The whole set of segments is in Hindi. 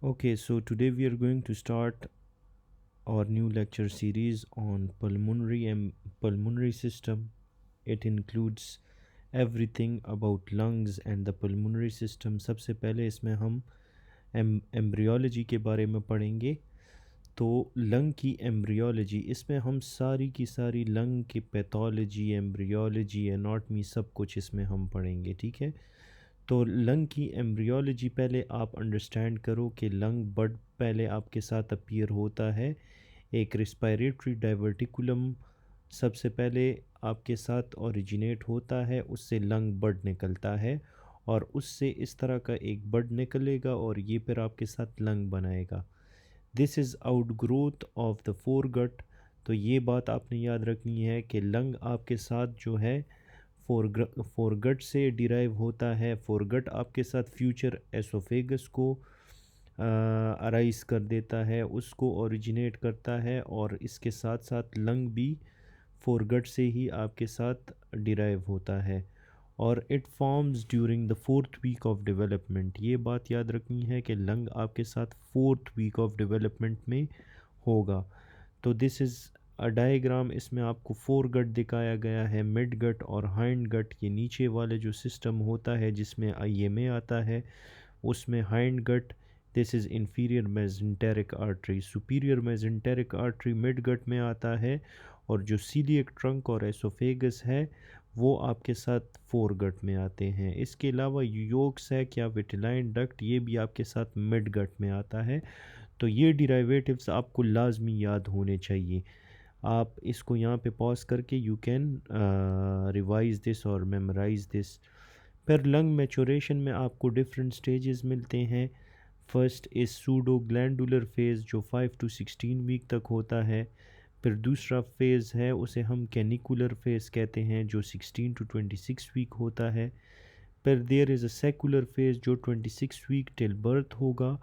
Okay, so today we are going to start our new lecture series on pulmonary and pulmonary system. It includes everything about lungs and the pulmonary system. सबसे पहले इसमें हम एम्ब्रियोलॉजी के बारे में पढ़ेंगे। तो लंग की एम्ब्रियोलॉजी, इसमें हम सारी की सारी लंग की पैथोलॉजी, एम्ब्रियोलॉजी, एनाटमी सब कुछ इसमें हम पढ़ेंगे, ठीक है। तो लंग की एम्ब्रियोलॉजी पहले आप अंडरस्टैंड करो कि लंग बड पहले आपके साथ अपीयर होता है। एक रिस्पायरेटरी डाइवर्टिकुलम सबसे पहले आपके साथ ओरिजिनेट होता है, उससे लंग बड निकलता है और उससे इस तरह का एक बड निकलेगा और ये फिर आपके साथ लंग बनाएगा। This is out growth of the foregut. तो ये बात आपने याद रखनी है कि लंग आपके साथ जो है फोरगट से डिराइव होता है। फोरगट आपके साथ फ्यूचर एसोफेगस को अराइज कर देता है, उसको ओरिजिनेट करता है और इसके साथ साथ लंग भी फोरगट से ही आपके साथ डिराइव होता है और it forms during the fourth week of development. ये बात याद रखनी है कि लंग आपके साथ फोर्थ वीक ऑफ डेवलपमेंट में होगा। तो दिस इज़ अ डायग्राम, इसमें आपको फोर गट दिखाया गया है, मिड गट और हाइंड गट। ये नीचे वाले जो सिस्टम होता है जिसमें आईएमए आता है, उसमें hind gut, this is inferior mesenteric artery. Superior mesenteric artery mid gut में आता है और जो सीलिएक ट्रंक और एसोफेगस है वो आपके साथ फोर गट में आते हैं। इसके अलावा योग सैक या विटिलाइन डक्ट ये भी आपके साथ मिड गट में आता है। तो ये डिराइवेटिव्स आपको लाजमी याद होने चाहिए। आप इसको यहाँ पे पॉज करके यू कैन रिवाइज दिस और मेमोराइज दिस। फिर लंग मैचुरेशन में आपको डिफरेंट स्टेजेस मिलते हैं। First is pseudo glandular phase जो 5 to 16 वीक तक होता है। फिर दूसरा फेज़ है उसे हम कैनिकुलर फेज़ कहते हैं जो 16 to 26 वीक होता है। फिर there is a secular phase जो 26 वीक टिल बर्थ होगा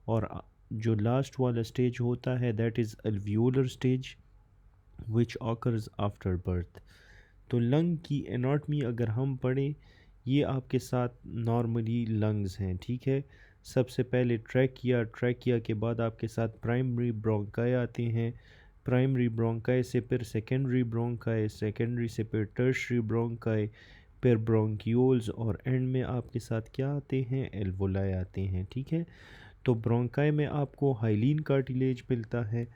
और जो लास्ट वाला स्टेज होता है that is alveolar stage which occurs after birth. तो लंग की एनाटमी अगर हम पढ़ें, ये आपके साथ नॉर्मली लंग्स हैं, ठीक है। सबसे पहले ट्रैकिया, ट्रैकिया के बाद आपके साथ प्राइमरी ब्रोंकाई आते हैं। प्राइमरी ब्रोंकाई से फिर सेकेंडरी ब्रोंकाई, सेकेंडरी से फिर टर्शरी ब्रोंकाई, फिर ब्रोंक्यूल्स और एंड में आपके साथ क्या आते हैं, एल्वोलाई आते हैं, ठीक है। तो ब्रोंकाई में आपको हाइलीन कार्टिलेज मिलता है।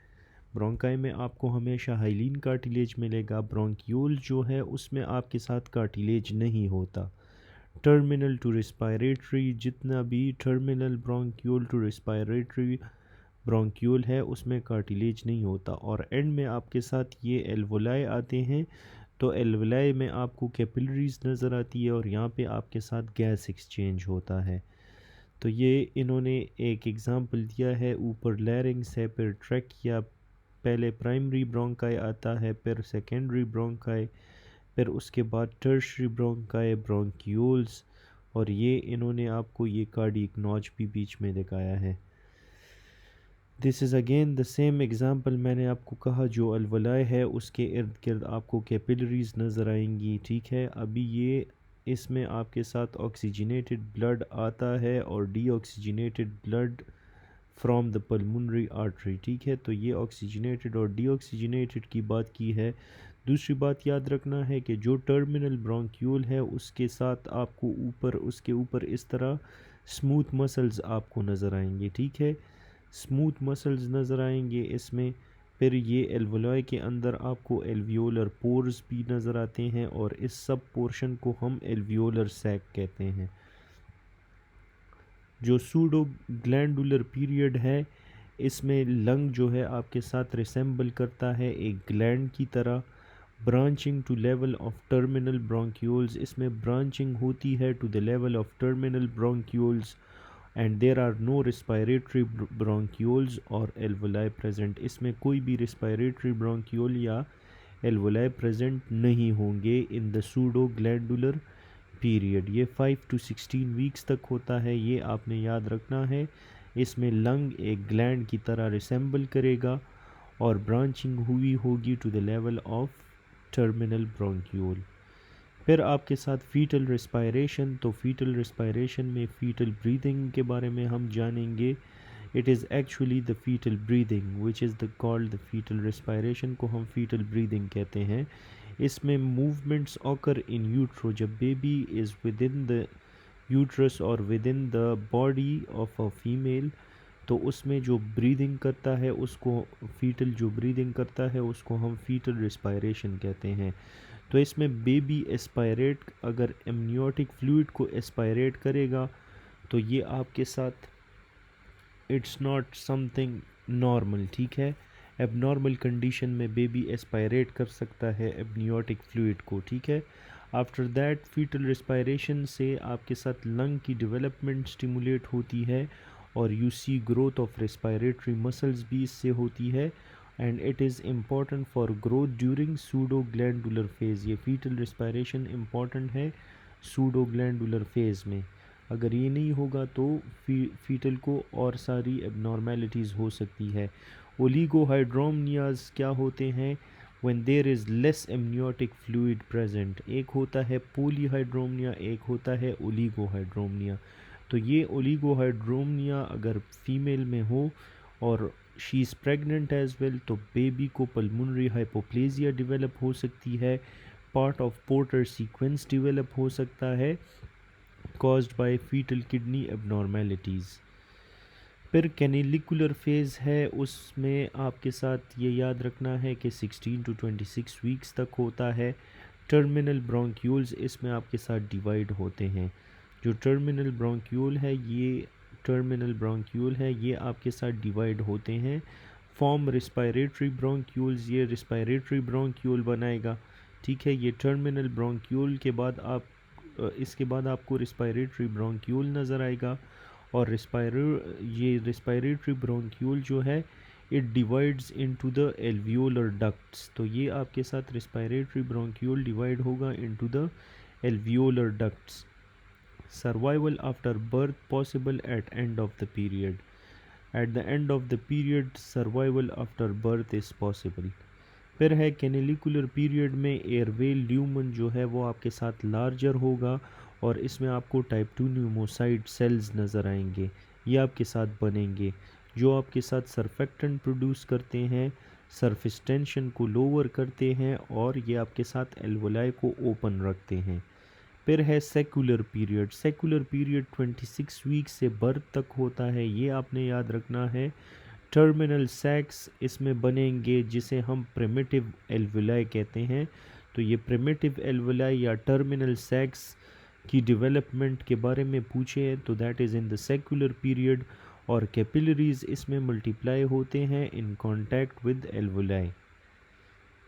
ब्रोंकाई में आपको हमेशा हाइलीन कार्टिलेज मिलेगा। ब्रोंक्यूल जो है उसमें आपके साथ कार्टिलेज नहीं होता। टर्मिनल टू रिस्पायरेटरी, जितना भी terminal bronchiole to respiratory bronchiole है उसमें कार्टिलेज नहीं होता और एंड में आपके साथ ये एल्वोलाई आते हैं। तो एल्वोलाई में आपको कैपिलरीज नज़र आती है और यहाँ पे आपके साथ गैस एक्सचेंज होता है। तो ये इन्होंने एक एग्ज़ाम्पल दिया है, ऊपर लैरिंग्स है, फिर ट्रैकिया, पहले प्राइमरी ब्रोंकाई आता है, फिर सेकेंडरी ब्रोंकाई, फिर उसके बाद टर्शरी ब्रोंकाई, ब्रोंक्यूल्स और ये इन्होंने आपको ये कार्डियक नॉच भी बीच में दिखाया है। This is again the same example मैंने आपको कहा, जो अलवलाय है उसके इर्द गिर्द आपको कैपिलरीज नज़र आएंगी, ठीक है। अभी ये इसमें आपके साथ ऑक्सीजनेटेड ब्लड आता है और deoxygenated blood from the pulmonary artery, ठीक है। तो ये ऑक्सीजनेटेड और डीऑक्सीजनेटेड की बात की है। दूसरी बात याद रखना है कि जो टर्मिनल ब्रोंक्यूल है उसके साथ आपको ऊपर, उसके ऊपर इस तरह स्मूथ मसल्स आपको नज़र आएंगे, ठीक है। स्मूथ मसल्स नज़र आएंगे इसमें। फिर ये एल्वोलाई के अंदर आपको एल्वियोलर पोर्स भी नज़र आते हैं और इस सब पोर्शन को हम एल्वियोलर सैक कहते हैं। जो सूडो ग्लैंडुलर पीरियड है इसमें लंग जो है आपके साथ रिसेंबल करता है एक ग्लैंड की तरह। Branching to level of terminal bronchioles, इसमें ब्रांचिंग होती है to the level of terminal bronchioles and there are no respiratory bronchioles और एल्वोलाई प्रेजेंट। इसमें कोई भी रिस्पायरेटरी ब्रोंक्यूल या एल्वोलाई प्रेजेंट नहीं होंगे in the pseudo glandular period. ये 5 to 16 वीक्स तक होता है, ये आपने याद रखना है। इसमें लंग एक ग्लैंड की तरह रिसेंबल करेगा और ब्रांचिंग हुई होगी to the level of terminal bronchiole. फिर आपके साथ फीटल रिस्पायरेशन, तो फीटल रिस्पायरेशन में फीटल ब्रीदिंग के बारे में हम जानेंगे। It is actually the fetal breathing which is the called the fetal respiration को हम फीटल ब्रीदिंग कहते हैं। इसमें मूवमेंट्स ऑकर इन यूट्रो, जब baby is within the uterus और within the body of a female, तो उसमें जो ब्रीदिंग करता है उसको फीटल जो ब्रीदिंग करता है उसको हम फीटल रिस्पायरेशन कहते हैं। तो इसमें बेबी एस्पायरेट, अगर एमनियोटिक फ्लूइड को एस्पायरेट करेगा तो ये आपके साथ इट्स नॉट समथिंग नॉर्मल, ठीक है। एबनॉर्मल कंडीशन में बेबी एस्पायरेट कर सकता है एमनियोटिक फ्लूइड को, ठीक है। आफ्टर दैट फीटल रिस्पायरेशन से आपके साथ लंग की डेवलपमेंट स्टिमुलेट होती है और you see growth of respiratory muscles भी इससे होती है, and it is important for growth during pseudo glandular phase. ये फीटल रिस्पायरेशन इम्पॉर्टेंट है सूडो ग्लैंडुलर फेज़ में। अगर ये नहीं होगा तो फीटल को और सारी एबनॉर्मेलिटीज़ हो सकती है। ओलिगोहाइड्रोमनियाज क्या होते हैं? when there is less amniotic fluid present, एक होता है पोलीहाइड्रोमनिया, एक होता है ओलिगोहाइड्रोमनिया। तो ये ओलिगोहाइड्रोमनिया अगर फीमेल में हो और she is pregnant as well, तो बेबी को पल्मोनरी हाइपोप्लेजिया डेवलप हो सकती है, part of Potter sequence develop हो सकता है caused by fetal kidney abnormalities। फिर कैनिलिकुलर फेज़ है, उसमें आपके साथ ये याद रखना है कि 16 to 26 वीक्स तक होता है। टर्मिनल ब्रोंक्यूल्स इसमें आपके साथ डिवाइड होते हैं। जो टर्मिनल ब्रोंक्यूल है ये आपके साथ डिवाइड होते हैं। फॉर्म रिस्पायरेटरी ब्रोंक्यूल्स, ये रिस्पायरेटरी ब्रोंक्यूल बनाएगा, ठीक है। ये टर्मिनल ब्रोंक्यूल के बाद इसके बाद आपको रिस्पायरेटरी ब्रोंक्यूल नज़र आएगा, और रिस्पायरेटरी ब्रोंक्यूल जो है it divides into the alveolar ducts. तो ये आपके साथ रिस्पायरेटरी ब्रोंक्यूल डिवाइड होगा into the alveolar ducts. Survival after birth possible at end of the period, at the end of the period survival after birth is possible. फिर है कैनिलिकुलर पीरियड में एयरवे ल्यूमन जो है वो आपके साथ लार्जर होगा, और इसमें आपको टाइप 2 न्यूमोसाइड सेल्स नज़र आएंगे, ये आपके साथ बनेंगे जो आपके साथ सरफेक्टेंट प्रोड्यूस करते हैं, सरफेस टेंशन को लोअर करते हैं, और ये आपके साथ एल्वोलाई को ओपन रखते हैं। फिर है secular period. Secular period 26 week से बर्थ तक होता है, ये आपने याद रखना है। टर्मिनल सैक्स इसमें बनेंगे जिसे हम प्रिमिटिव एल्वुलाई कहते हैं। तो ये प्रिमिटिव एल्वुलाई या टर्मिनल सैक्स की डेवलपमेंट के बारे में पूछे तो that is in the secular period, और कैपिलरीज इसमें मल्टीप्लाई होते हैं इन कांटेक्ट विद एल्वुलाई।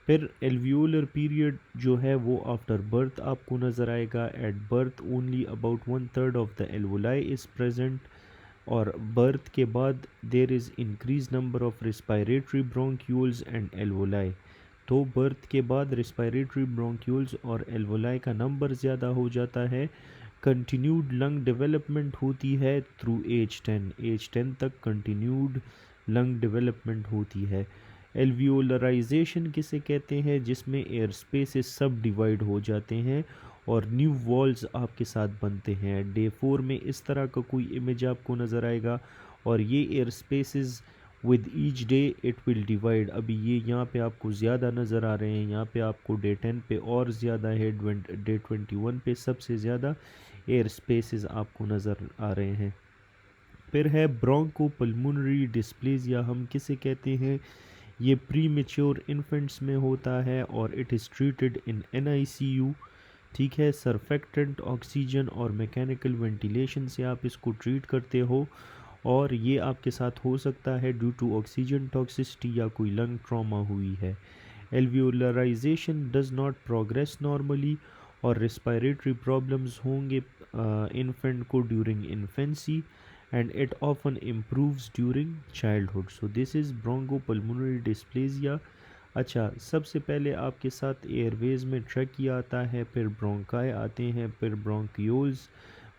फिर एल्वियोलर पीरियड जो है वो आफ्टर बर्थ आपको नज़र आएगा। At birth only about 1/3 of the alveoli is present, और बर्थ के बाद there is increase number of respiratory bronchioles and alveoli. तो बर्थ के बाद रिस्पायरेटरी ब्रोंक्यूल्स और एल्वोलाई का नंबर ज़्यादा हो जाता है। कंटिन्यूड लंग डेवलपमेंट होती है थ्रू एज 10, एज 10 तक कंटिन्यूड लंग डेवलपमेंट होती है। एल्वियोलराइजेशन किसे कहते हैं? जिसमें एयर स्पेसेस सब डिवाइड हो जाते हैं और न्यू वॉल्स आपके साथ बनते हैं। डे 4 में इस तरह का कोई इमेज आपको नज़र आएगा, और ये air spaces with each day it will divide. अभी ये यहाँ पे आपको ज़्यादा नज़र आ रहे हैं, यहाँ पे आपको डे 10 पे और ज़्यादा है, डे 21 पे सबसे ज़्यादा एयर स्पेसेस आपको नज़र आ रहे हैं। फिर है ब्रोंकोपल्मोनरी डिस्प्लेसिया, हम किसे कहते हैं? ये प्री मेच्योर इन्फेंट्स में होता है और it is treated in NICU, ठीक है। सरफेक्टेंट ऑक्सीजन और मैकेनिकल वेंटिलेशन से आप इसको ट्रीट करते हो, और ये आपके साथ हो सकता है ड्यू टू ऑक्सीजन टॉक्सिसिटी या कोई लंग ट्रॉमा हुई है। एल्वियोलराइजेशन डज नॉट प्रोग्रेस नॉर्मली, और रिस्पायरेटरी प्रॉब्लम्स होंगे इन्फेंट को during infancy, and it often improves during childhood. So this is bronchopulmonary dysplasia। अच्छा, सबसे पहले आपके साथ एयरवेज में ट्रैकिया आता है, फिर ब्रोंकाई आते हैं, फिर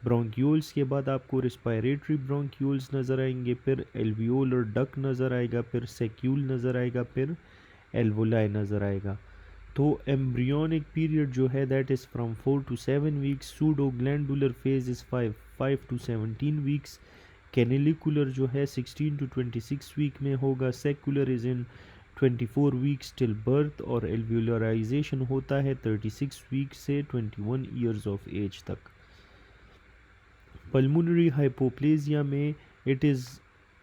ब्रोंक्यूल्स के बाद आपको रिस्पायरेटरी ब्रोंक्यूल्स नज़र आएंगे, फिर एल्वियोलर डक नज़र आएगा, फिर सेक्यूल नज़र आएगा, फिर एल्वोलाई नज़र आएगा। तो एम्ब्रियोनिक पीरियड जो है that is from 4 to 7 weeks. Pseudo glandular phase is 5 to 17 weeks. Canalicular जो है 16 to 26 वीक में होगा, saccular is in 24 weeks till birth, और एल्वियोलराइजेशन होता है 36 वीक से 21 ईयर्स ऑफ एज तक। पल्मोनरी हाइपोप्लेजिया में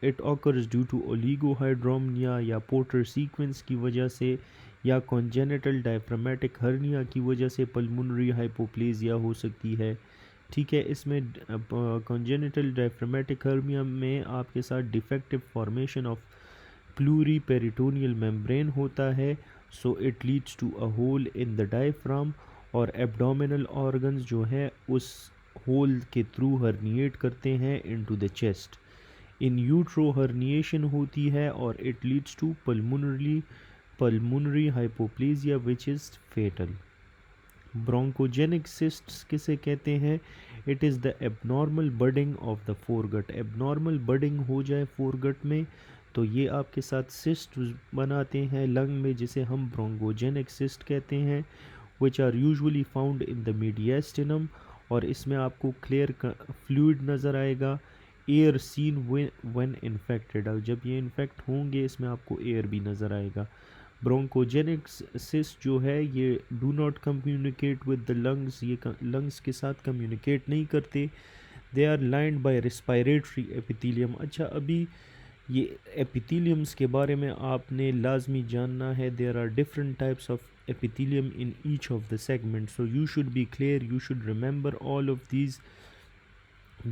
it occurs due to oligohydramnios या पोर्टर सीक्वेंस की वजह से, या कॉन्जेनिटल डायफ्रामेटिक हर्निया की वजह से पल्मोनरी हाइपोप्लेजिया हो सकती है। ठीक है, इसमें कॉन्जेनिटल डायफ्रामेटिक हर्निया में आपके साथ defective formation of pleuroperitoneal membrane होता है, so it leads to a hole in the diaphragm, और एब्डोमिनल ऑर्गन्स जो है उस होल के थ्रू हर्निएट करते हैं into the chest. In utero herniation होती है और it leads to pulmonary hypoplasia which is fatal. Bronchogenic cysts किसे कहते हैं? It is the abnormal budding of the foregut. Abnormal budding हो जाए फोरगट में तो ये आपके साथ सिस्ट बनाते हैं लंग में, जिसे हम ब्रोंकोजेनिक सिस्ट कहते हैं, which are usually found in the mediastinum, और इसमें आपको क्लियर फ्लूइड नज़र आएगा। एयर सीन व्हेन इन्फेक्टेड, अब जब ये इन्फेक्ट होंगे इसमें आपको एयर भी नज़र आएगा। ब्रोंकोजेनिक सिस्ट जो है ये do not communicate with the lungs, ये लंग्स के साथ कम्युनिकेट नहीं करते। They are lined by respiratory epithelium. अच्छा, अभी ये एपिथेलियम्स के बारे में आपने लाजमी जानना है। There are different types of epithelium in each of the segments, so you should be clear, you should remember all of these।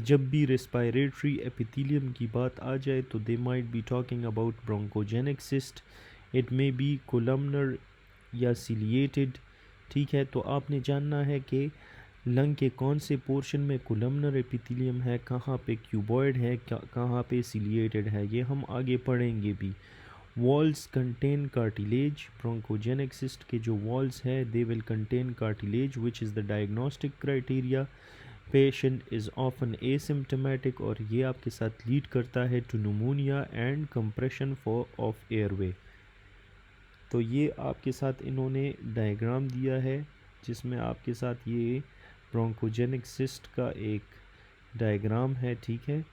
जब भी respiratory epithelium की बात आ जाए तो they might be talking about bronchogenic cyst, it may be columnar या ciliated। ठीक है, तो आपने जानना है कि लंग के कौन से पोर्शन में कोलमनर एपिथेलियम है, कहाँ पे क्यूबॉइड है, कहाँ पे सिलिएटेड है, ये हम आगे पढ़ेंगे भी। Walls contain cartilage. Bronchogenic cyst के जो वॉल्स है they will contain cartilage which is the diagnostic criteria. Patient is often asymptomatic, और ये आपके साथ लीड करता है to pneumonia and compression of airway. तो ये आपके साथ इन्होंने डायग्राम दिया है जिसमें आपके साथ ये ब्रोंकोजेनिक सिस्ट का एक डायग्राम है। ठीक है,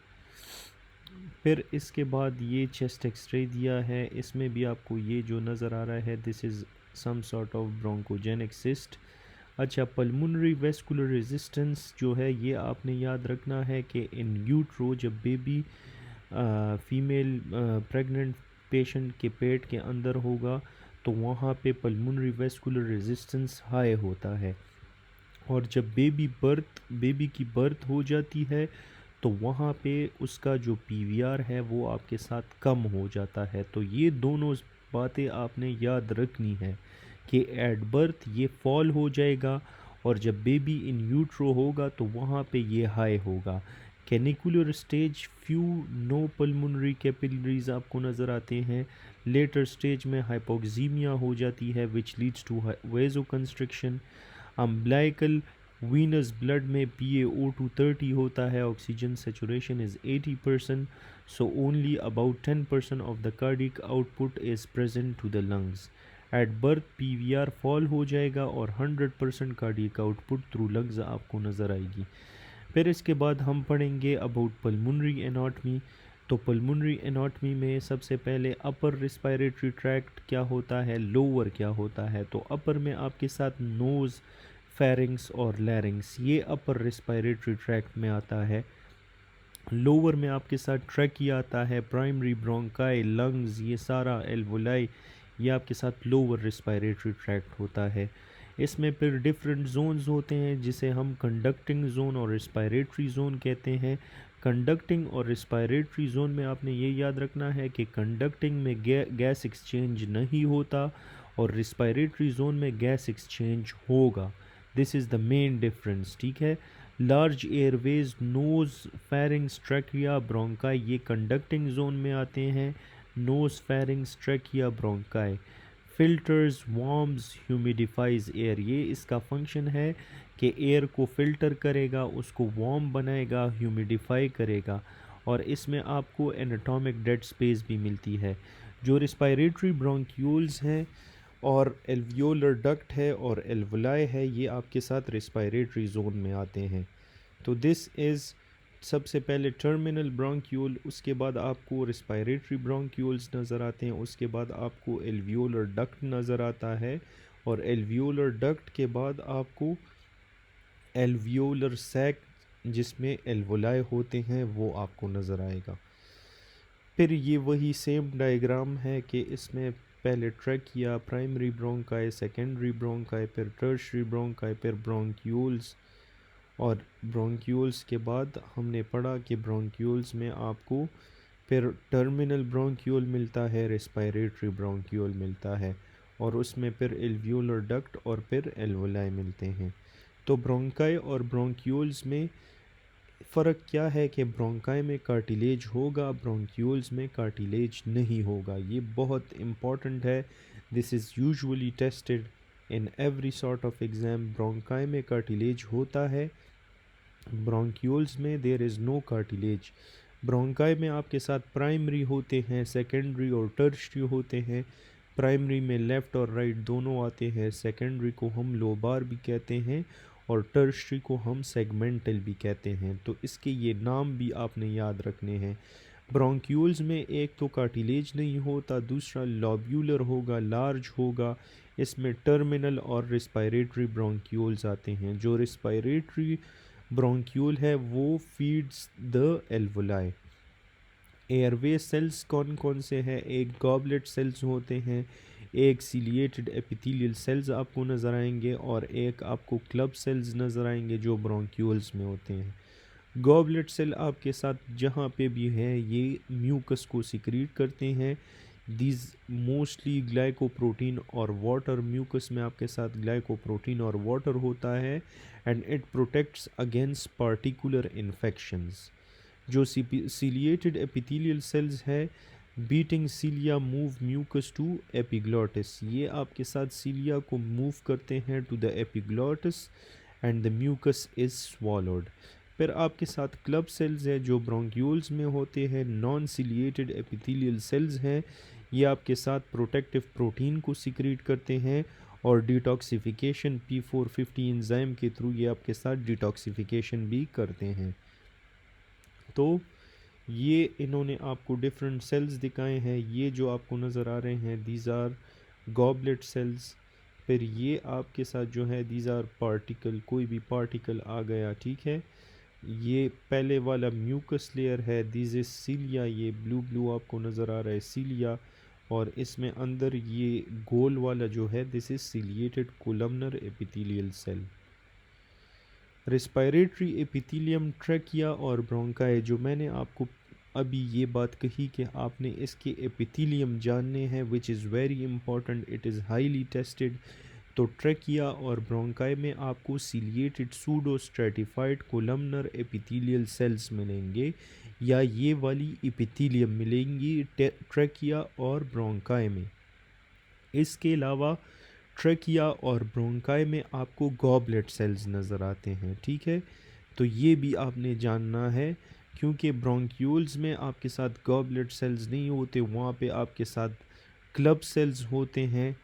फिर इसके बाद ये चेस्ट एक्सरे दिया है, इसमें भी आपको ये जो नज़र आ रहा है this is some sort of bronchogenic cyst. अच्छा, पल्मोनरी वेस्कुलर रेजिस्टेंस जो है ये आपने याद रखना है कि इन यूट्रो जब बेबी फीमेल प्रेग्नेंट पेशेंट के पेट के अंदर होगा तो वहाँ पे पल्मोनरी वेस्कुलर रेजिस्टेंस हाई होता है, और जब बेबी की बर्थ हो जाती है तो वहाँ पे उसका जो पीवीआर है वो आपके साथ कम हो जाता है। तो ये दोनों बातें आपने याद रखनी है कि एट बर्थ ये फॉल हो जाएगा, और जब बेबी इन यूट्रो होगा तो वहाँ पे ये हाई होगा। Canalicular stage few no pulmonary capillaries आपको नज़र आते हैं। लेटर स्टेज में हाइपोक्सीमिया हो जाती है which leads to vasoconstriction. Umbilical venous blood में PaO2 30 होता है, oxygen saturation is 80%, so only about 10% of the cardiac output is present to the lungs. At birth PVR fall हो जाएगा और 100% कार्डिक आउटपुट थ्रू लंग्स आपको नज़र आएगी। फिर इसके बाद हम पढ़ेंगे अबाउट पल्मोनरी एनाटमी। तो पल्मोनरी एनाटमी में सबसे पहले अपर रिस्पायरेटरी ट्रैक्ट क्या होता है, लोअर क्या होता है। तो अपर में आपके साथ नोज़, फेरिंग्स और लैरिंग्स, ये अपर रिस्पायरेटरी ट्रैक्ट में आता है। लोअर में आपके साथ ट्रैकिया आता है, प्राइमरी ब्रोंकाई, लंग्स, ये सारा एल्वोलाई, ये आपके साथ लोअर रिस्पायरेटरी ट्रैक्ट होता है। इसमें फिर डिफरेंट जोन्स होते हैं जिसे हम कंडक्टिंग जोन और रिस्पायरेटरी जोन कहते हैं। कंडक्टिंग और रिस्पायरेटरी जोन में आपने ये याद रखना है कि कंडक्टिंग में गैस एक्सचेंज नहीं होता और रिस्पायरेटरी जोन में गैस एक्सचेंज होगा। This is the main difference. ठीक है, large airways, nose, pharynx, trachea, bronchi, ये कंडक्टिंग जोन में आते हैं। Nose, pharynx, trachea, bronchi. Filters, warms, humidifies air, ये इसका फंक्शन है कि एयर को फ़िल्टर करेगा, उसको वार्म बनाएगा, ह्यूमिडिफाई करेगा, और इसमें आपको एनाटॉमिक डेड स्पेस भी मिलती है। जो रिस्पायरेटरी ब्रोंक्यूल्स हैं और एल्वियोलर डक्ट है और एल्वोलाई है, ये आपके साथ रिस्पायरेटरी जोन में आते हैं। तो दिस इज़ सबसे पहले टर्मिनल ब्रोंक्यूल, उसके बाद आपको रिस्पायरेटरी ब्रोंक्यूल्स नज़र आते हैं, उसके बाद आपको एल्वियोलर डक्ट नज़र आता है, और एल्वियोलर डक्ट के बाद आपको एल्वियोलर सैक जिसमें एल्वोलाई होते हैं वो आपको नज़र आएगा। फिर ये वही सेम डायग्राम है कि इसमें पहले trachea, primary bronchi, secondary bronchi, फिर टर्शरी ब्रोंकाई, फिर ब्रोंक्यूल्स, और ब्रोंक्यूल्स के बाद हमने पढ़ा कि ब्रोंक्यूल्स में आपको फिर टर्मिनल ब्रोंक्यूल मिलता है, रेस्पायरेटरी ब्रोंक्यूल मिलता है, और उसमें फिर एल्वियोलर डक्ट और फिर एल्वोलाई मिलते हैं। तो ब्रोंकाई और ब्रोंक्यूल्स में फ़र्क क्या है कि ब्रोंकाई में कार्टिलेज होगा, ब्रोंक्यूल्स में कार्टिलेज नहीं होगा। ये बहुत इम्पॉर्टेंट है। This is usually tested in every sort of exam. Bronchi में कार्टिलेज होता है, ब्रोंक्यूल्स में there is no cartilage. Bronchi में आपके साथ प्राइमरी होते हैं, सेकेंडरी और टर्शरी होते हैं। प्राइमरी में लेफ़्ट और राइट दोनों आते हैं, सेकेंडरी को हम लोबार भी कहते हैं और टर्शरी को हम सेगमेंटल भी कहते हैं। तो इसके ये नाम भी आपने याद रखने हैं। ब्रोंक्यूल्स में एक तो कार्टिलेज नहीं होता, दूसरा लॉब्यूलर होगा, लार्ज होगा। इसमें टर्मिनल और रिस्पायरेटरी ब्रोंक्यूल्स आते हैं। जो रिस्पायरेटरी ब्रोंक्यूल है वो feeds the alveoli. Airway cells कौन कौन से हैं? एक गॉबलेट सेल्स होते हैं, एक सीलिएटेड एपिथेलियल सेल्स आपको नज़र आएंगे, और एक आपको क्लब सेल्स नज़र आएंगे जो ब्रोंक्यूल्स में होते हैं। गॉबलेट सेल आपके साथ जहाँ पे भी है ये म्यूकस को सिक्रीट करते हैं। दीज मोस्टली ग्लाइकोप्रोटीन और वाटर, म्यूकस में आपके साथ ग्लाइकोप्रोटीन और वाटर होता है, and it protects against particular infections. जो सीलिएटेड एपिथेलियल सेल्स है, beating cilia move mucus to epiglottis, ये आपके साथ सीलिया को मूव करते हैं to the epiglottis, and the mucus is swallowed. फिर आपके साथ क्लब सेल्स है जो ब्रोंक्यूल्स में होते हैं, नॉन सीलिएटेड एपिथेलियल सेल्स हैं, ये आपके साथ प्रोटेक्टिव प्रोटीन को सिक्रीट करते हैं, और डिटॉक्सिफिकेशन P450 एंजाइम के थ्रू ये आपके साथ डिटॉक्सिफिकेशन भी करते हैं। तो ये इन्होंने आपको डिफरेंट सेल्स दिखाए हैं। ये जो आपको नज़र आ रहे हैं दीज आर गॉबलेट सेल्स। फिर ये आपके साथ जो है दीज आर पार्टिकल, कोई भी पार्टिकल आ गया, ठीक है। ये पहले वाला म्यूकस लेयर है, दिस इज सीलिया, ये ब्लू ब्लू आपको नज़र आ रहा है सीलिया, और इसमें अंदर ये गोल वाला जो है this is ciliated columnar epithelial cell. Respiratory epithelium, trachea और ब्रोंकाई, जो मैंने आपको अभी ये बात कही कि आपने इसके एपिथेलियम जानने हैं, which is very important, it is highly tested. तो ट्रैकिया और ब्रोंकाई में आपको ciliated pseudo stratified columnar epithelial cells मिलेंगे, या ये वाली एपिथेलियम मिलेंगी ट्रैकिया और ब्रोंकाई में। इसके अलावा ट्रैकिया और ब्रोंकाई में आपको गॉबलेट सेल्स नज़र आते हैं, ठीक है। तो ये भी आपने जानना है, क्योंकि ब्रोंक्यूल्स में आपके साथ गॉबलेट सेल्स नहीं होते, वहाँ पे आपके साथ क्लब सेल्स होते हैं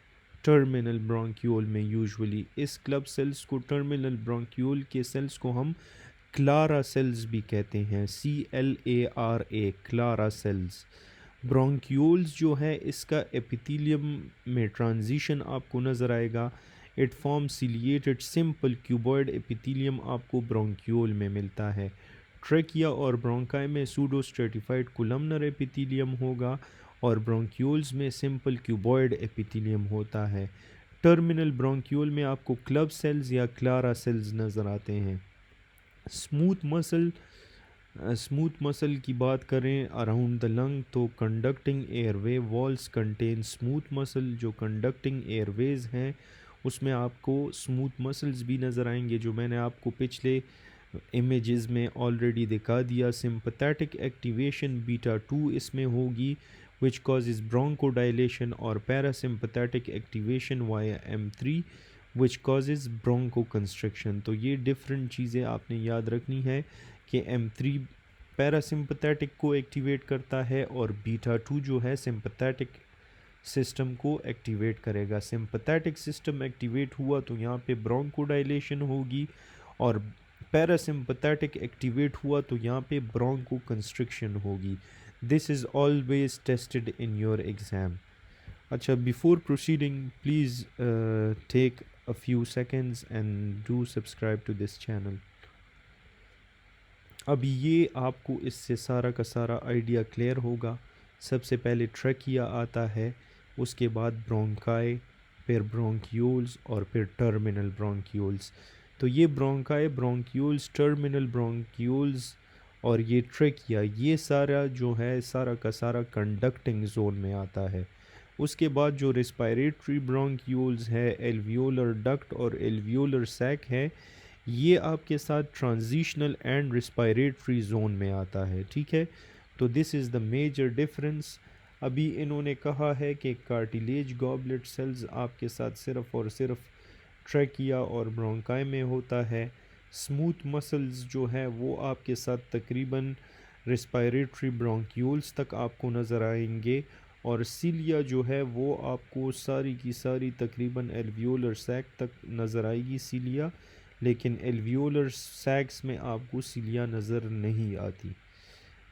टर्मिनल ब्रोंक्यूल में यूजुअली। इस क्लब सेल्स को, टर्मिनल ब्रोंक्यूल के सेल्स को हम क्लारा सेल्स भी कहते हैं, CLARA, क्लारा सेल्स। ब्रोंक्यूल्स जो है इसका एपिथेलियम में ट्रांजिशन आपको नज़र आएगा, it form ciliated simple cuboid epithelium आपको ब्रोंक्यूल में मिलता है। ट्रैकिया और ब्रोंकाई में सूडो स्ट्रेटिफाइड कोलमनर एपिथेलियम होगा, और ब्रोंक्यूल्स में सिंपल क्यूबॉइड एपिथेलियम होता है। टर्मिनल ब्रोंक्यूल में आपको क्लब सेल्स या क्लारा सेल्स नज़र आते हैं। स्मूथ मसल की बात करें अराउंड द लंग, तो conducting airway walls contain smooth muscle. जो कंडक्टिंग एयरवेज हैं उसमें आपको स्मूथ मसल्स भी नज़र आएंगे, जो मैंने आपको पिछले इमेजेस में ऑलरेडी दिखा दिया। सिंपैथेटिक एक्टिवेशन बीटा 2 इसमें होगी, विच कॉजेज ब्रोंकोडाइलेशन, और parasympathetic activation via M3 which causes bronchoconstriction. तो ये डिफरेंट चीज़ें आपने याद रखनी है कि M3 पैरासिम्पैथेटिक को एक्टिवेट करता है, और बीटा 2 जो है सिंपैथेटिक सिस्टम को एक्टिवेट करेगा। सिंपैथेटिक सिस्टम एक्टिवेट हुआ तो यहाँ पे ब्रोंकोडाइलेशन होगी, और पैरासिम्पथेटिक एक्टिवेट हुआ तो यहाँ पे ब्रोंको कंस्ट्रिक्शन होगी. This is always tested in your exam. अच्छा, before proceeding please take a few seconds and do subscribe to this channel. अब ये आपको इससे सारा का सारा आइडिया क्लियर होगा. सबसे पहले ट्रैकिया आता है, उसके बाद ब्रोंकाई, फिर ब्रोंक्यूल्स और फिर टर्मिनल ब्रोंक्यूल्स. तो ये ब्रोंकाई, ब्रोंक्यूल्स, टर्मिनल ब्रोंक्यूल्स और ये ट्रैकिया, ये सारा जो है सारा का सारा कंडक्टिंग जोन में आता है. उसके बाद जो रेस्पिरेटरी ब्रोंक्यूल्स है, एल्वियोलर डक्ट और एल्वियोलर सैक है, ये आपके साथ ट्रांजिशनल एंड रेस्पिरेटरी जोन में आता है. ठीक है, तो this is the major difference. अभी इन्होंने कहा है कि कार्टिलेज गॉबलेट सेल्स आपके साथ सिर्फ और सिर्फ ट्रैकिया और ब्रोंकाई में होता है. स्मूथ मसल्स जो है वो आपके साथ तकरीबन रेस्पिरेटरी ब्रोंक्यूल्स तक आपको नज़र आएंगे, और सीलिया जो है वो आपको सारी की सारी तकरीबन एल्वियोलर सैक तक नज़र आएगी सीलिया, लेकिन एल्वियोलर सैक्स में आपको सीलिया नज़र नहीं आती.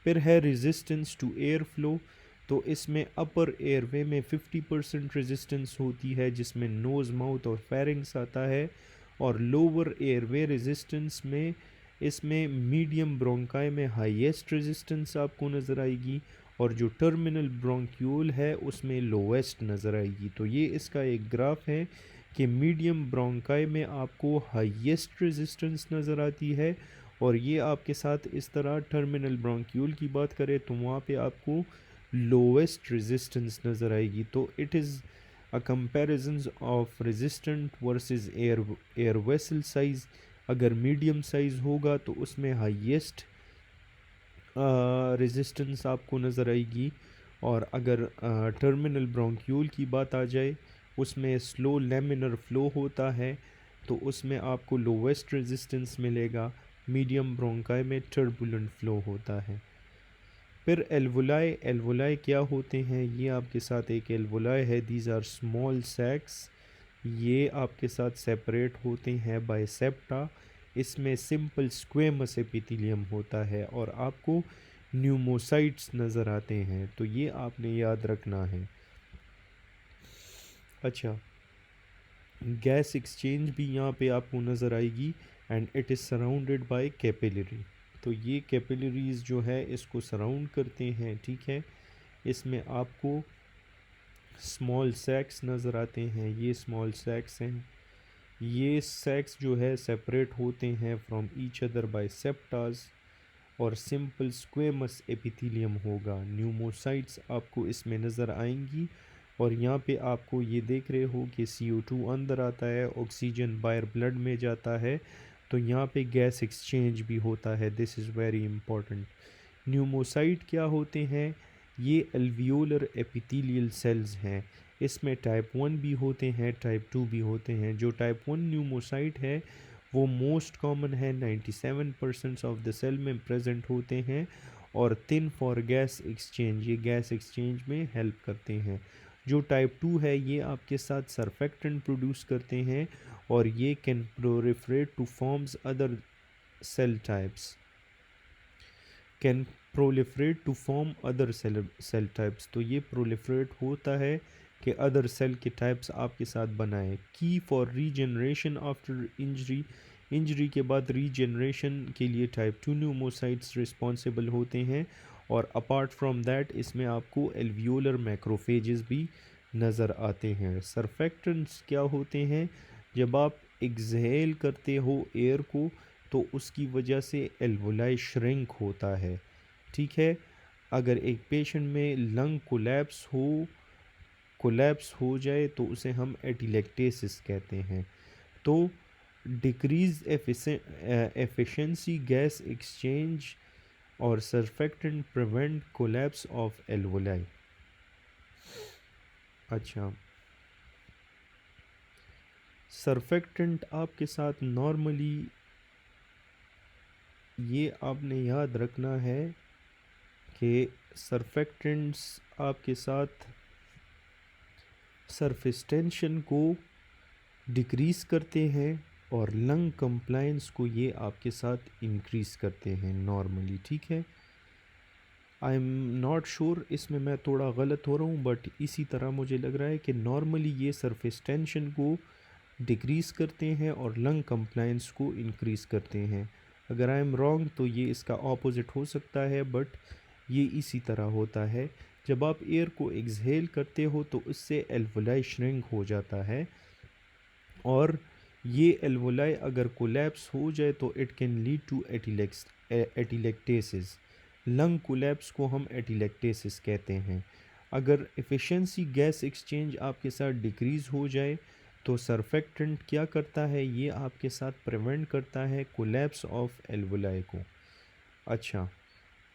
फिर है रेजिस्टेंस टू एयर फ्लो. तो इसमें अपर एयरवे में 50% रेजिस्टेंस होती है, जिसमें नोज़, माउथ और फेरिंग्स आता है. और लोअर एयरवे रेजिस्टेंस में इसमें मीडियम ब्रोंकाई में हाईएस्ट रेजिस्टेंस आपको नज़र आएगी, और जो टर्मिनल ब्रोंक्यूल है उसमें लोवेस्ट नज़र आएगी. तो ये इसका एक ग्राफ है कि मीडियम ब्रोंकाई में आपको हाईएस्ट रेजिस्टेंस नज़र आती है, और ये आपके साथ इस तरह टर्मिनल ब्रोंक्यूल की बात करें तो वहाँ पे आपको लोवेस्ट रेजिस्टेंस नज़र आएगी. तो it is a comparison of resistant versus air vessel size. अगर मीडियम साइज़ होगा तो उसमें हाईएस्ट रेजिस्टेंस आपको नज़र आएगी, और अगर टर्मिनल ब्रोंक्यूल की बात आ जाए उसमें स्लो लैमिनर फ्लो होता है तो उसमें आपको लोवेस्ट रेजिस्टेंस मिलेगा. मीडियम ब्रोंकाई में टर्बुलेंट फ्लो होता है. फिर एल्वुलाई. एल्वुलाई क्या होते हैं, ये आपके साथ एक एल्वुलाई है, दीज आर स्मॉल सैक्स. ये आपके साथ सेपरेट होते हैं बाय सेप्टा. इसमें सिंपल स्क्वेमस एपिथेलियम होता है और आपको न्यूमोसाइट्स नज़र आते हैं. तो ये आपने याद रखना है. अच्छा, गैस एक्सचेंज भी यहाँ पे आपको नज़र आएगी, and it is surrounded by capillary. तो ये कैपिलरीज जो है इसको सराउंड करते हैं. ठीक है, इसमें आपको स्मॉल सैक्स नज़र आते हैं, ये स्मॉल सैक्स हैं. ये सैक्स जो है सेपरेट होते हैं फ्रॉम ईच अदर बाय सेप्टास, और सिंपल स्क्वेमस एपिथेलियम होगा. न्यूमोसाइट्स आपको इसमें नज़र आएंगी, और यहाँ पे आपको ये देख रहे हो कि CO2 अंदर आता है, ऑक्सीजन बाहर ब्लड में जाता है, तो यहाँ पे गैस एक्सचेंज भी होता है. This is very important. Pneumocyte क्या होते हैं, ये एल्वियोलर एपिथेलियल सेल्स हैं. इसमें टाइप 1 भी होते हैं, टाइप 2 भी होते हैं. जो टाइप 1 न्यूमोसाइट है वो मोस्ट कॉमन है, 97% ऑफ द सेल में प्रेजेंट होते हैं, और थिन फॉर गैस एक्सचेंज, ये गैस एक्सचेंज में हेल्प करते हैं. जो टाइप 2 है ये आपके साथ सरफेक्टेंट प्रोड्यूस करते हैं, और ये can proliferate to forms other cell types, can proliferate to form other cell types. तो ये प्रोलिफरेट होता है कि अदर सेल के टाइप्स आपके साथ बनाए. की for regeneration after injury, injury के बाद रीजनरेशन के लिए टाइप 2 न्यूमोसाइट्स रिस्पॉन्सिबल होते हैं. और अपार्ट फ्रॉम दैट इसमें आपको एल्वियोलर मैक्रोफेजेस भी नज़र आते हैं. सरफेक्टेंट्स क्या होते हैं, जब आप एक्सहेल करते हो एयर को तो उसकी वजह से एल्वुलाई श्रिंक होता है. ठीक है, अगर एक पेशेंट में लंग कोलैप्स हो जाए तो उसे हम एटिलेक्टेसिस कहते हैं. तो डिक्रीज एफिशिएंसी गैस एक्सचेंज और surfactant prevent collapse of alveoli. अच्छा, सरफेक्टेंट आपके साथ नॉर्मली ये आपने याद रखना है कि सरफेक्टेंट्स आपके साथ सरफेस टेंशन को डिक्रीज़ करते हैं, और लंग कंप्लायंस को ये आपके साथ इंक्रीज़ करते हैं नॉर्मली, ठीक है। आई एम नॉट श्योर, इसमें मैं थोड़ा गलत हो रहा हूँ, बट इसी तरह मुझे लग रहा है कि नॉर्मली ये सरफेस टेंशन को डिक्रीज़ करते हैं और लंग कंप्लायंस को इंक्रीज़ करते हैं। अगर आई एम रॉन्ग तो ये इसका ऑपोजिट हो सकता है, बट ये इसी तरह होता है। जब आप एयर को एक्सहेल करते हो तो उससे एल्वोलाई श्रिंक हो जाता है, और ये एल्वोलाई अगर कोलैप्स हो जाए तो it can lead to atelectasis. Lung collapse को हम एटिलेक्टेसिस कहते हैं। अगर एफिशिएंसी गैस एक्सचेंज आपके साथ डिक्रीज़ हो जाए तो सरफेक्टेंट क्या करता है, ये आपके साथ प्रिवेंट करता है कोलैप्स ऑफ एल्वोलाई को। अच्छा,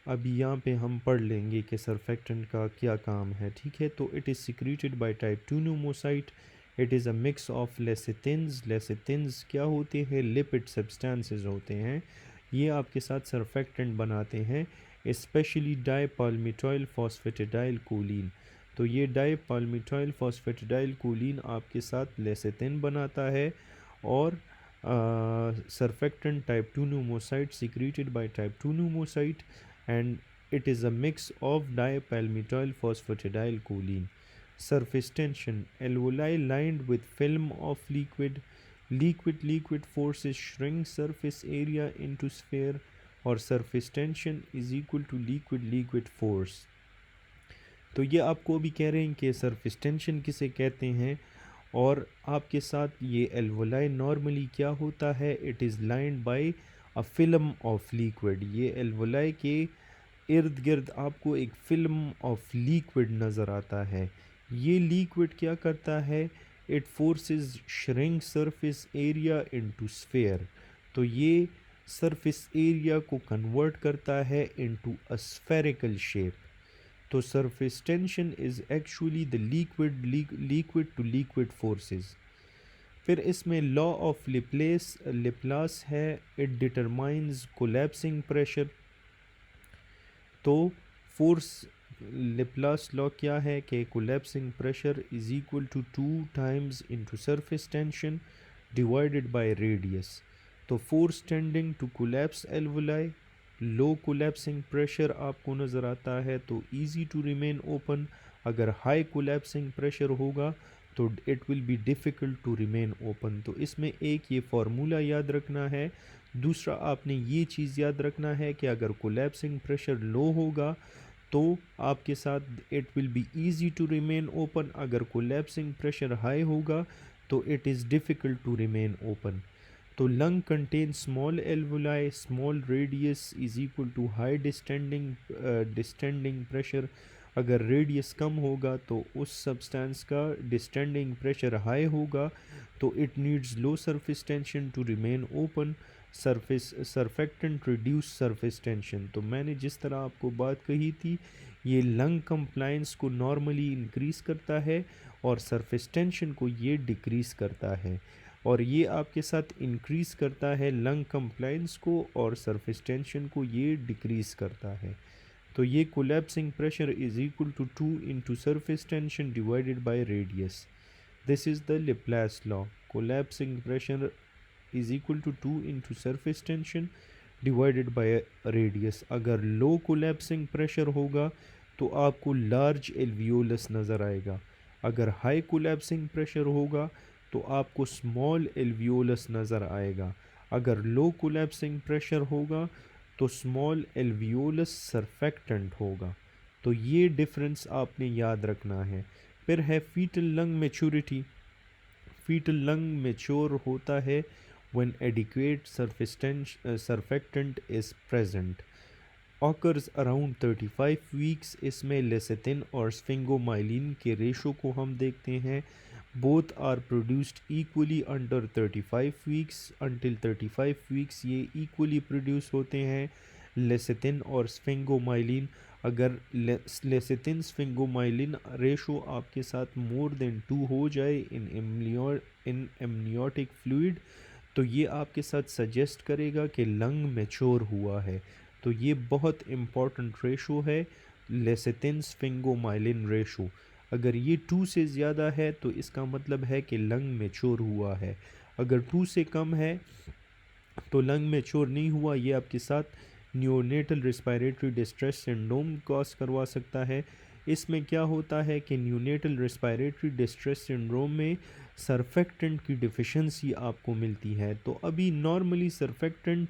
अभी यहाँ पे हम पढ़ लेंगे कि सरफेक्टेंट का क्या काम है, ठीक है। तो it is secreted by type 2 pneumocyte. It is a mix of lecithins. Lecithins क्या होते हैं, लिपिड सब्सटेंसेस होते हैं। ये आपके साथ सरफेक्टेंट बनाते हैं, स्पेशली डाईपाल्मिटॉइल फॉस्फेटिडाइल कोलिन। तो ये डाईपाल्मिटॉइल फॉस्फेटिडाइल कोलिन आपके साथ लेसिथिन बनाता है, और surfactant type 2 pneumocyte secreted by type 2 pneumocyte, and it is a mix of dipalmitoyl phosphatidylcholine. Surface tension: alveoli lined with film of liquid. Liquid forces shrink surface area into sphere, और surface tension is equal to liquid force. तो ये आपको भी कह रहे हैं कि सरफेस टेंशन किसे कहते हैं, और आपके साथ ये एल्वोलाई नॉर्मली क्या होता है, it is lined by a film of liquid. ये एल्वोलाई के इर्द गिर्द आपको एक फिल्म ऑफ लिक्विड नज़र आता है। ये लिक्विड क्या करता है, it forces shrink surface area into sphere. तो ये सरफेस एरिया को कन्वर्ट करता है इनटू अ स्फेरिकल शेप। तो surface tension is actually the liquid to liquid forces. फिर इसमें लॉ ऑफ लिप्लास है, इट डिटरमाइंस कोलैप्सिंग प्रेशर। तो फोर्स लिप्लास लॉ क्या है कि collapsing pressure is equal to 2 times into surface tension divided by radius. तो force tending to collapse alveoli, low collapsing pressure आपको नज़र आता है तो इजी टू रिमेन ओपन। अगर हाई कोलैप्सिंग प्रेशर होगा तो it will be difficult to remain open. तो इसमें एक ये फार्मूला याद रखना है। दूसरा आपने ये चीज़ याद रखना है कि अगर कोलैप्सिंग प्रेशर लो होगा तो आपके साथ it will be easy to remain open. अगर कोलैप्सिंग प्रेशर हाई होगा तो it is difficult to remain open. तो lung contain small alveoli, small radius is equal to high distending pressure. अगर रेडियस कम होगा तो उस सब्सटेंस का डिस्टेंडिंग प्रेशर हाई होगा, तो it needs low surface tension to remain open. Surfactant reduce surface tension. तो मैंने जिस तरह आपको बात कही थी, ये लंग कंप्लायंस को नॉर्मली इंक्रीज़ करता है और सरफेस टेंशन को ये डिक्रीज़ करता है, और ये आपके साथ इंक्रीज़ करता है लंग कंप्लायंस को और सरफेस टेंशन को ये डिक्रीज़ करता है। तो ये collapsing pressure is equal to 2 into surface tension divided by radius. This is the Laplace law. Collapsing pressure is equal to 2 into surface tension divided by radius. अगर लो कोलैप्सिंग प्रेशर होगा तो आपको लार्ज एल्वियोलस नज़र आएगा। अगर हाई कोलैप्सिंग प्रेशर होगा तो आपको स्मॉल एल्वियोलस नज़र आएगा। अगर लो कोलैप्सिंग प्रेशर होगा तो स्मॉल एल्वियोलस सरफेक्टेंट होगा। तो ये डिफरेंस आपने याद रखना है। फिर है fetal lung maturity. Fetal lung mature होता है when adequate surfactant is present, occurs around 35 weeks। इसमें लेसिथिन और स्फिंगोमाइलिन के रेशो को हम देखते हैं। Both are produced equally under 35 weeks. Until 35 weeks ये इक्वली प्रोड्यूस होते हैं, लेसिथिन और स्फिंगोमाइलिन। अगर लेसिथिन स्फिंगोमाइलिन रेशो आपके साथ मोर देन 2 हो जाए इन एमनियोटिक फ्लूइड, तो ये आपके साथ सजेस्ट करेगा कि लंग मैच्योर हुआ है। तो ये बहुत इम्पॉर्टेंट रेशो है, लेसिथिन स्फिंगोमाइलिन रेशो। अगर ये 2 से ज़्यादा है तो इसका मतलब है कि लंग मैच्योर हुआ है। अगर 2 से कम है तो लंग मैच्योर नहीं हुआ, ये आपके साथ neonatal respiratory distress syndrome cause करवा सकता है। इसमें क्या होता है कि न्यूनेटल रेस्पिरेटरी डिस्ट्रेस सिंड्रोम में सर्फेक्टेंट की डिफिशिएंसी आपको मिलती है। तो अभी नॉर्मली सर्फेक्टेंट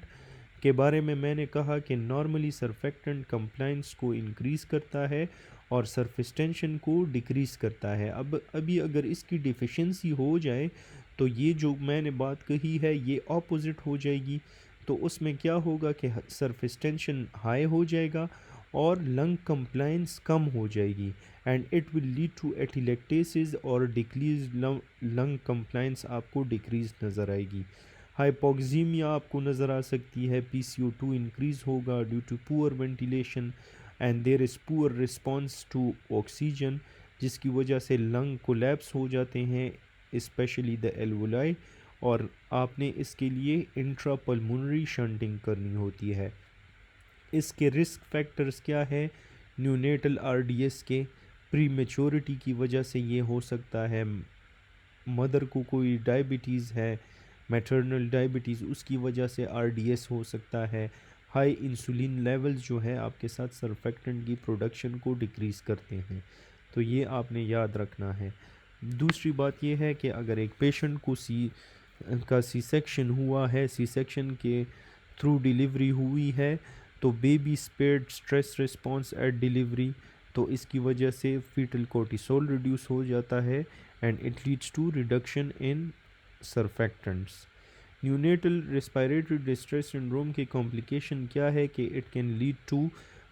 के बारे में मैंने कहा कि नॉर्मली सर्फेक्टेंट कंप्लाइंस को इंक्रीज़ करता है और सरफेस टेंशन को डिक्रीज़ करता है। अब अभी अगर इसकी डिफिशिएंसी हो जाए तो ये जो मैंने बात कही है ये ऑपोजिट हो जाएगी। तो उसमें क्या होगा कि सरफेस टेंशन हाई हो जाएगा और लंग कंप्लाइंस कम हो जाएगी and it will lead to atelectasis और डिक्रीज लंग कंप्लाइंस आपको डिक्रीज नज़र आएगी। हाइपोक्सीमिया आपको नज़र आ सकती है, PCO2 इंक्रीज़ होगा due to poor ventilation and there is poor response to oxygen, जिसकी वजह से लंग कोलैप्स हो जाते हैं स्पेशली द एल्वोलाई, और आपने इसके लिए इंट्रापल्मोनरी शंटिंग करनी होती है। इसके रिस्क फैक्टर्स क्या है? न्यूनेटल RDS के प्री मेच्योरिटी की वजह से ये हो सकता है, मदर को कोई डायबिटीज़ है, मैटरनल डायबिटीज़, उसकी वजह से RDS हो सकता है। हाई इंसुलिन लेवल्स जो है आपके साथ सर्फेक्टेंट की प्रोडक्शन को डिक्रीज़ करते हैं, तो ये आपने याद रखना है। दूसरी बात ये है कि अगर एक पेशेंट को सी सेक्शन हुआ है, सी सेक्शन के थ्रू डिलीवरी हुई है, तो baby spared stress response at delivery, तो इसकी वजह से फीटल कोर्टिसोल रिड्यूस हो जाता है and it leads to reduction in surfactants. Neonatal respiratory distress syndrome के कॉम्प्लिकेशन क्या है कि it can lead to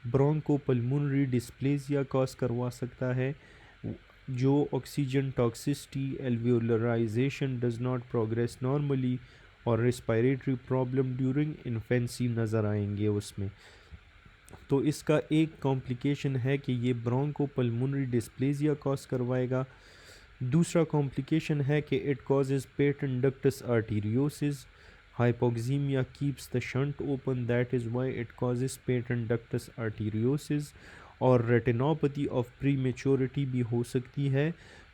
bronchopulmonary dysplasia cause करवा सकता है, जो oxygen toxicity, alveolarisation does not progress normally और रेस्पिरेटरी प्रॉब्लम ड्यूरिंग इन्फेंसी नज़र आएंगे उसमें। तो इसका एक कॉम्प्लिकेशन है कि ये ब्रोंकोपल्मोनरी डिस्प्लेसिया कॉज करवाएगा। दूसरा कॉम्प्लिकेशन है कि it causes patent ductus arteriosus, hypoxemia keeps the shunt open, that is why it causes patent ductus arteriosus, और रेटिनोपैथी ऑफ प्रीमेच्योरिटी भी हो सकती है।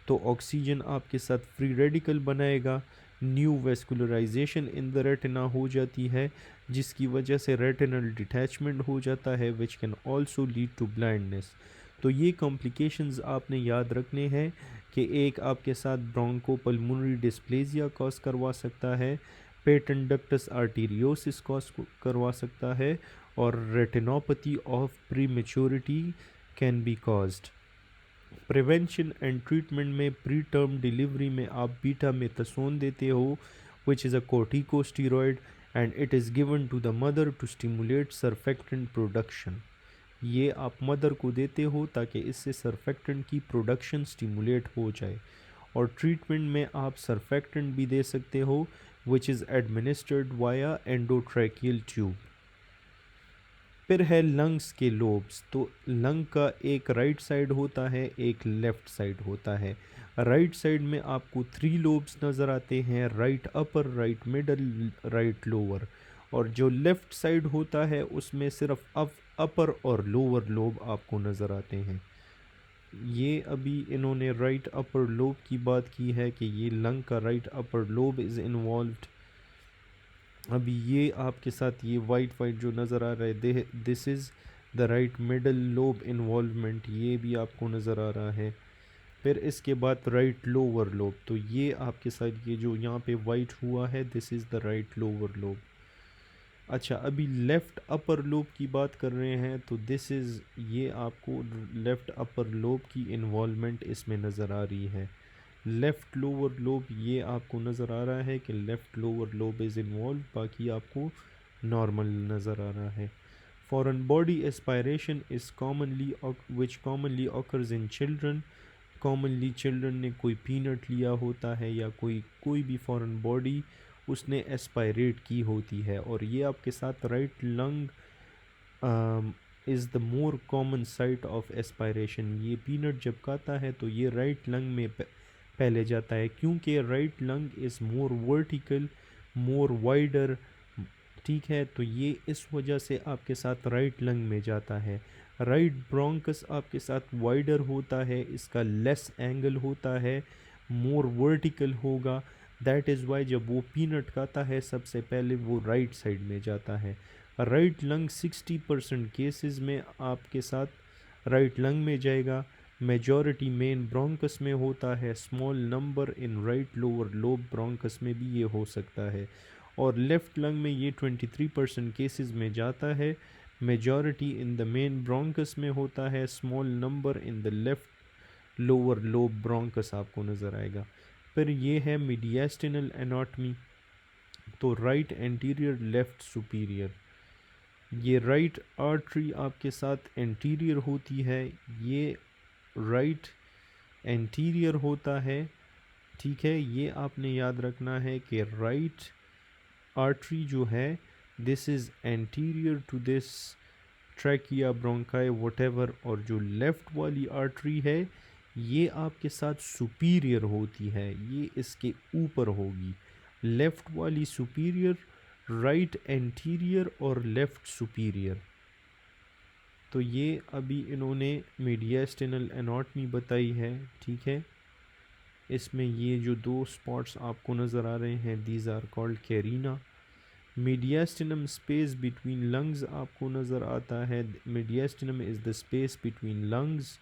तो ऑक्सीजन आपके साथ फ्री रेडिकल बनाएगा, new vascularisation in the retina हो जाती है, जिसकी वजह से रेटिनल डिटैचमेंट हो जाता है which can also lead to blindness. तो ये कॉम्प्लिकेशंस आपने याद रखने हैं कि एक आपके साथ ब्रोंकोपल्मोनरी डिस्प्लेसिया कॉज करवा सकता है, पेटेंट डक्टस आर्टीरियोसिस कॉज करवा सकता है, और retinopathy of prematurity can be caused. Prevention and treatment में प्री टर्म डिलीवरी में आप बीटा मेथासोन देते हो which is a corticosteroid and it is given to the mother to stimulate surfactant production. ये आप मदर को देते हो ताकि इससे सर्फेक्टेंट की प्रोडक्शन स्टिमुलेट हो जाए। और ट्रीटमेंट में आप सर्फेक्टेंट भी दे सकते हो which is administered via endotracheal tube. फिर है लंग्स के लोब्स। तो लंग का एक राइट साइड होता है, एक लेफ़्ट साइड होता है। राइट साइड में आपको 3 लोब्स नज़र आते हैं, right upper, right middle, right lower. और जो लेफ़्ट साइड होता है उसमें सिर्फ अपर और लोअर लोब आपको नज़र आते हैं। ये अभी इन्होंने राइट अपर लोब की बात की है कि ये लंग का right upper lobe is involved. अभी ये आपके साथ ये वाइट जो नज़र आ रहा है, this is the right middle lobe involvement, ये भी आपको नज़र आ रहा है। फिर इसके बाद राइट लोअर लोब, तो ये आपके साथ ये जो यहाँ पे वाइट हुआ है, this is the right lower lobe. अच्छा, अभी लेफ़्ट अपर लोब की बात कर रहे हैं, तो दिस इज़, ये आपको लेफ़्ट अपर लोब की इन्वॉल्वमेंट इसमें नज़र आ रही है। लेफ़्ट लोअर लोब, ये आपको नज़र आ रहा है कि left lower lobe is involve, बाकी आपको नॉर्मल नज़र आ रहा है। Foreign body aspiration is commonly which commonly occurs in children. Commonly children ने कोई पीनट लिया होता है या कोई भी फॉरेन बॉडी उसने एस्पायरेट की होती है, और ये आपके साथ right lung is the more common site of aspiration. ये पीनट जब खाता है तो ये राइट लंग में पहले जाता है, क्योंकि right lung is more vertical, more wider, ठीक है। तो ये इस वजह से आपके साथ राइट लंग में जाता है। राइट ब्रोंकस आपके साथ वाइडर होता है, इसका लेस एंगल होता है, मोर वर्टिकल होगा, दैट इज़ वाई जब वो पीनट खाता है सबसे पहले वो राइट साइड में जाता है। राइट लंग 60% केसेस में आपके साथ राइट लंग में जाएगा। मेजॉरिटी मेन ब्रोंकस में होता है, small number in right lower lobe bronchus में भी ये हो सकता है। और लेफ़्ट लंग में ये 23% केसेस में जाता है। Majority in the main bronchus में होता है, small number in the left lower lobe bronchus आपको नज़र आएगा। फिर ये है मीडियास्टिनल एनाटॉमी। तो राइट एंटीरियर लेफ़्ट सुपीरियर, ये राइट आर्टरी आपके साथ एंटीरियर होती है, ये राइट एंटीरियर होता है। ठीक है, ये आपने याद रखना है कि राइट आर्टरी जो है this is anterior to this trachea bronchi whatever, और जो लेफ़्ट वाली आर्टरी है ये आपके साथ सुपीरियर होती है, ये इसके ऊपर होगी। लेफ़्ट वाली सुपीरियर, राइट एंटीरियर और लेफ़्ट सुपीरियर। तो ये अभी इन्होंने मीडियास्टिनल एनाटॉमी बताई है। ठीक है, इसमें ये जो दो स्पॉट्स आपको नज़र आ रहे हैं these are called carina. Mediastinum space between lungs आपको नज़र आता है। Mediastinum is the space between lungs.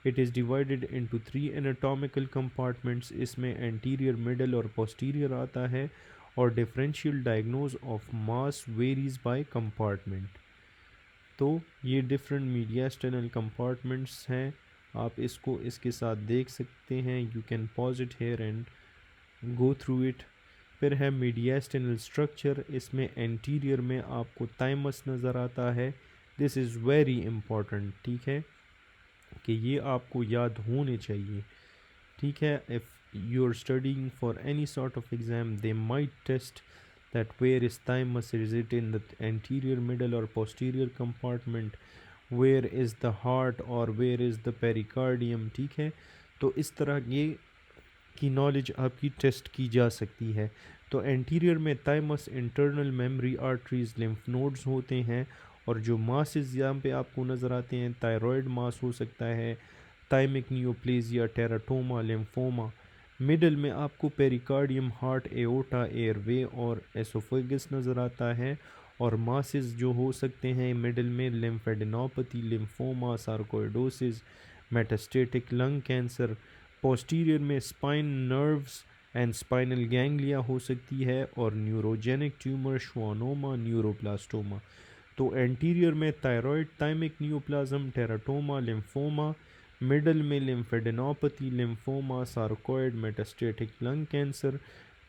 It is divided into 3 anatomical compartments. इसमें एंटीरियर, मिडल और पोस्टीरियर आता है। और differential diagnose of mass varies by compartment. तो ये डिफरेंट मीडियास्टिनल कंपार्टमेंट्स हैं, आप इसको इसके साथ देख सकते हैं। You can pause it here and go through it. फिर है मीडियास्टिनल स्ट्रक्चर, इसमें एंटीरियर में आपको थाइमस नज़र आता है। दिस इज़ वेरी इम्पॉर्टेंट, ठीक है, कि ये आपको याद होने चाहिए। ठीक है, if you are studying for any sort of exam they might test that where is thymus, is it in the anterior, middle or posterior compartment, where is the heart or where is the pericardium। ठीक है, तो इस तरह ये की नॉलेज आपकी टेस्ट की जा सकती है। तो एंटीरियर में thymus, internal mammary arteries, lymph nodes होते हैं। और जो मासेस यहाँ पे आपको नज़र आते हैं, थायराइड मास हो सकता है, thymic neoplasia, teratoma, lymphoma. Middle में आपको पेरिकार्डियम, हार्ट, एओर्टा, एयरवे और एसोफेगस नज़र आता है। और मासेस जो हो सकते हैं मिडल में, lymphadenopathy, lymphoma, sarcoidosis, metastatic lung cancer. Posterior में spine, nerves and spinal ganglia हो सकती है। और न्यूरोजेनिक ट्यूमर, श्वानोमा, न्यूरोब्लास्टोमा। तो एंटीरियर में thyroid, thymic neoplasm, teratoma, lymphoma. Middle में lymphadenopathy, lymphoma, sarcoid, metastatic lung cancer.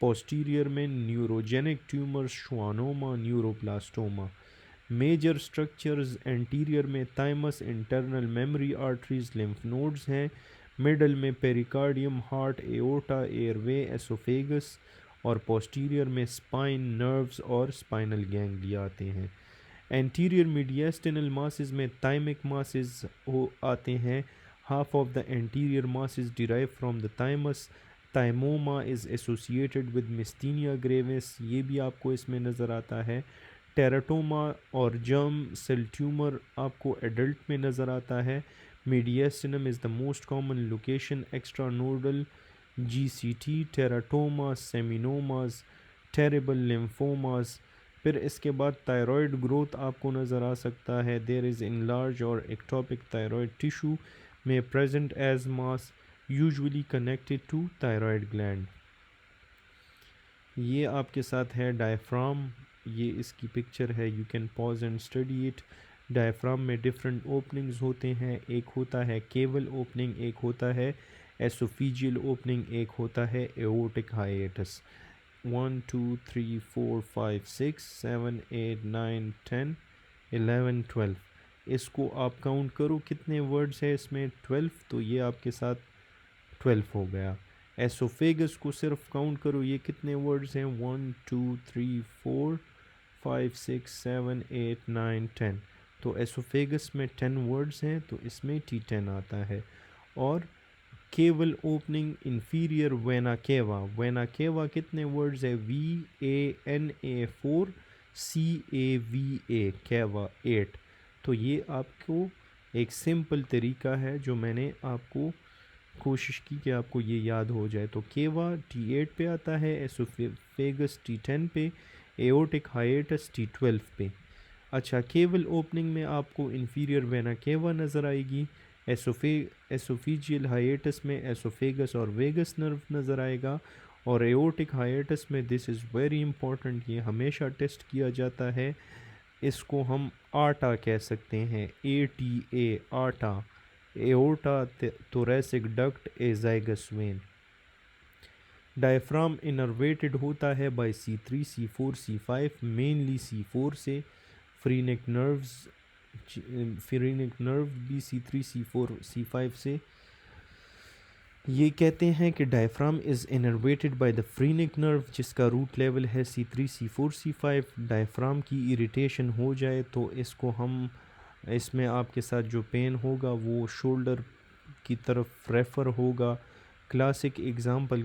Posterior में neurogenic tumour, schwannoma, neuroblastoma. Major structures anterior में thymus, internal mammary arteries, lymph nodes हैं। मिडल में pericardium, heart, aorta, airway, oesophagus. और पोस्टीरियर में स्पाइन, नर्व्स और स्पाइनल गैंग्लिया आते हैं। एंटीरियर मीडियास्टिनल मासेस में थाइमिक मासेस हो आते हैं। Half of the anterior masses derive from the thymus. Thymoma is associated with myasthenia gravis, ये भी आपको इसमें नज़र आता है। टेराटोमा और जर्म सेल ट्यूमर आपको एडल्ट में नज़र आता है। Mediastinum is the most common location. Extranodal, GCT, teratoma, seminomas, terrible lymphomas. फिर इसके बाद थायराइड ग्रोथ आपको नज़र आ सकता है। देयर इज़ इनलार्ज और एक्टोपिक थायराइड टिश्यू में present as mass, usually connected to thyroid gland. ये आपके साथ है डायफ्राम, ये इसकी पिक्चर है, you can pause and study it. Diaphragm में डिफरेंट ओपनिंग्स होते हैं, एक होता है केवल ओपनिंग, एक होता है एसोफिजियल ओपनिंग, एक होता है एओर्टिक हाइएटस। 1 2 3 4 5 6 7 8 9 10 11 12, इसको आप काउंट करो कितने वर्ड्स है इसमें, 12, तो ये आपके साथ 12 हो गया। एसोफेगस को सिर्फ काउंट करो, ये कितने वर्ड्स हैं, 1 2 3 4 5 6 7 8 9 10, तो एसोफेगस में 10 वर्ड्स हैं, तो इसमें T10 आता है। और केवल opening inferior vena cava, vena cava कितने वर्ड्स है, VANA 4 CAVA केवा 8। तो ये आपको एक सिंपल तरीका है जो मैंने आपको कोशिश की कि आपको ये याद हो जाए। तो केवा T8 पे आता है, एसोफेगस T10 पे, एओर्टिक हाइएटस T12 पे। अच्छा, केवल ओपनिंग में आपको इंफीरियर वेना केवा नज़र आएगी, एसोफिजियल हाइएटस में एसोफेगस और वेगस नर्व नज़र आएगा, और एओर्टिक हाइएटस में, दिस इज़ वेरी इंपॉर्टेंट, ये हमेशा टेस्ट किया जाता है, इसको हम आटा कह सकते हैं, ATA आटा, aorta thoracic duct azygos when. Diaphragm innervated होता है bye C3 C4 C5, mainly C4 से। फ्रीनिक नर्व भी C3 C4 C5 से। ये कहते हैं कि diaphragm is innervated by the phrenic nerve, जिसका रूट लेवल है C3 C4 C5। डायफ्राम की इरिटेशन हो जाए तो इसको हम, इसमें आपके साथ जो पेन होगा वो शोल्डर की तरफ रेफ़र होगा। Classic example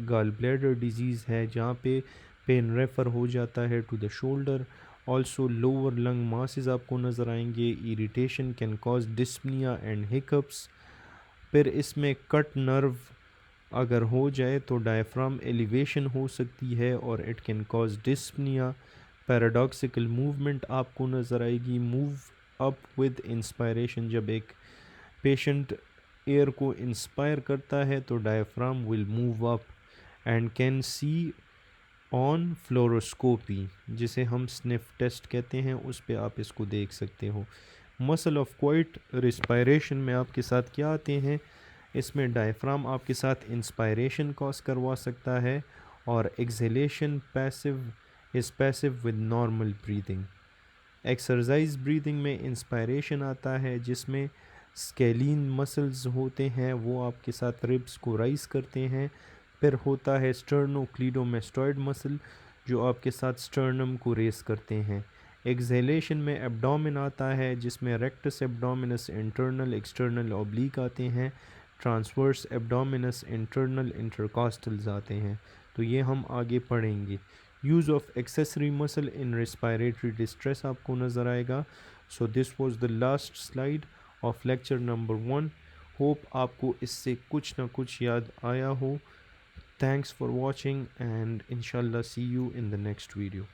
gall bladder disease है, जहाँ पे पेन रेफ़र हो जाता है to the shoulder. Also lower lung masses आपको नज़र आएंगे। Irritation can cause dyspnoea and hiccups. फिर इसमें कट नर्व अगर हो जाए तो डायफ्राम एलिवेशन हो सकती है और it can cause dyspnoea. Paradoxical movement आपको नज़र आएगी, मूव अप विद इंस्पायरेशन। जब एक पेशेंट एयर को इंस्पायर करता है तो diaphragm will move up and can see on fluoroscopy, जिसे हम स्निफ टेस्ट कहते हैं, उस पे आप इसको देख सकते हो। मसल ऑफ क्वाइट रिस्पायरेशन में आपके साथ क्या आते हैं, इसमें डायफ्राम आपके साथ इंस्पायरेशन कॉज करवा सकता है, और exhalation passive with normal breathing. Exercise breathing में इंस्पायरेशन आता है, जिसमें स्केलीन मसल्स होते हैं, वो आपके साथ रिब्स को राइज करते हैं। फिर होता है स्टर्नोक्लीडोमेस्टॉइड मसल, जो आपके साथ स्टर्नम को रेस करते हैं। एक्सहेलेशन में एब्डोमेन आता है, जिसमें rectus abdominis, internal external oblique आते हैं। ट्रांसवर्स एब्डोमिनस, इंटरनल इंटरकॉस्टल्स आते हैं। तो ये हम आगे पढ़ेंगे। Use of accessory muscle in respiratory distress आपको नज़र आएगा। So this was the last slide of lecture number 1। Hope आपको इससे कुछ ना कुछ याद आया हो। Thanks for watching and inshallah see you in the next video.